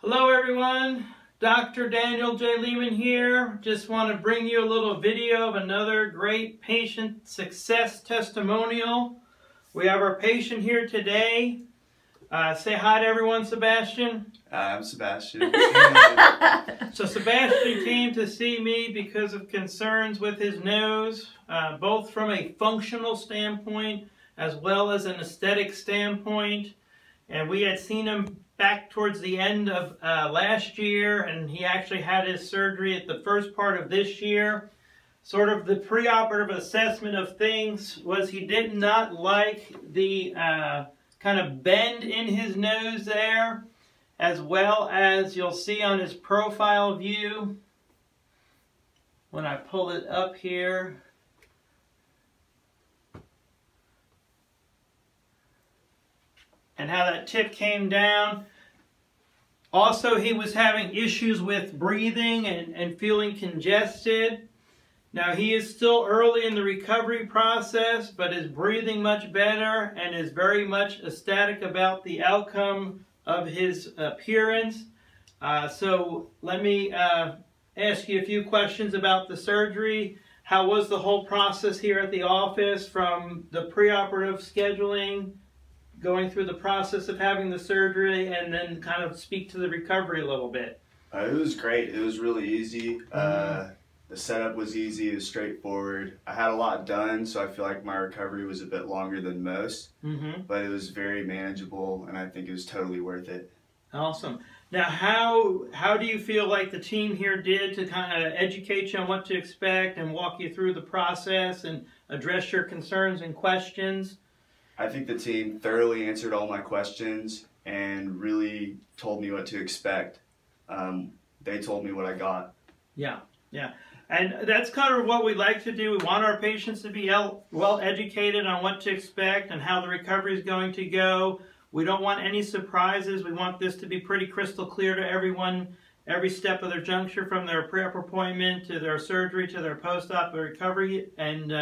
Hello everyone, Dr. Daniel J. Lehman here. Just want to bring you a little video of another great patient success testimonial. We have our patient here today. Say hi to everyone, Sebastian. I'm Sebastian. So Sebastian came to see me because of concerns with his nose, both from a functional standpoint as well as an aesthetic standpoint. And we had seen him back towards the end of last year, and he actually had his surgery at the first part of this year. Sort of the preoperative assessment of things was he did not like the kind of bend in his nose there, as well as you'll see on his profile view when I pull it up here. And how that tip came down. Also, he was having issues with breathing and feeling congested. Now, he is still early in the recovery process, but is breathing much better and is very much ecstatic about the outcome of his appearance. So let me ask you a few questions about the surgery. How was the whole process here at the office, from the preoperative scheduling, going through the process of having the surgery, and then kind of speak to the recovery a little bit? It was great. It was really easy. The setup was easy. It was straightforward. I had a lot done, so I feel like my recovery was a bit longer than most, but it was very manageable, and I think it was totally worth it. Awesome. Now, how do you feel like the team here did to kind of educate you on what to expect and walk you through the process and address your concerns and questions? I think the team thoroughly answered all my questions and really told me what to expect. They told me what I got. Yeah. And that's kind of what we like to do. We want our patients to be well educated on what to expect and how the recovery is going to go. We don't want any surprises. We want this to be pretty crystal clear to everyone, every step of their juncture, from their pre-op appointment to their surgery to their post-op recovery. And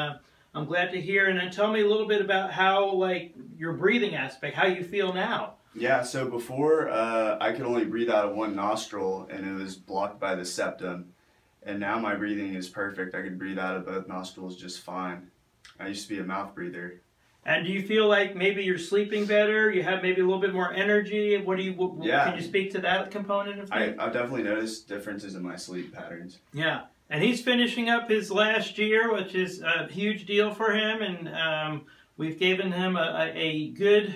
I'm glad to hear. And then tell me a little bit about how, like, your breathing aspect, how you feel now. Yeah, so before I could only breathe out of one nostril, and it was blocked by the septum. And now my breathing is perfect. I could breathe out of both nostrils just fine. I used to be a mouth breather. And do you feel like maybe you're sleeping better? You have maybe a little bit more energy? Yeah. Can you speak to that component of things? I've definitely noticed differences in my sleep patterns. Yeah. And he's finishing up his last year, which is a huge deal for him. And we've given him a good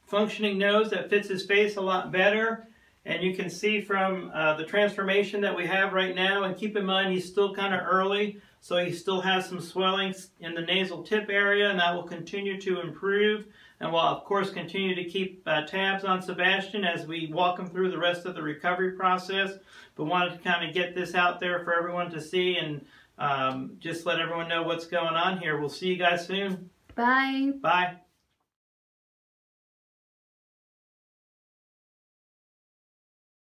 functioning nose that fits his face a lot better. And you can see from the transformation that we have right now, and keep in mind he's still kind of early, so he still has some swelling in the nasal tip area, and that will continue to improve. And we'll, of course, continue to keep tabs on Sebastian as we walk him through the rest of the recovery process. But wanted to kind of get this out there for everyone to see, and just let everyone know what's going on here. We'll see you guys soon. Bye. Bye.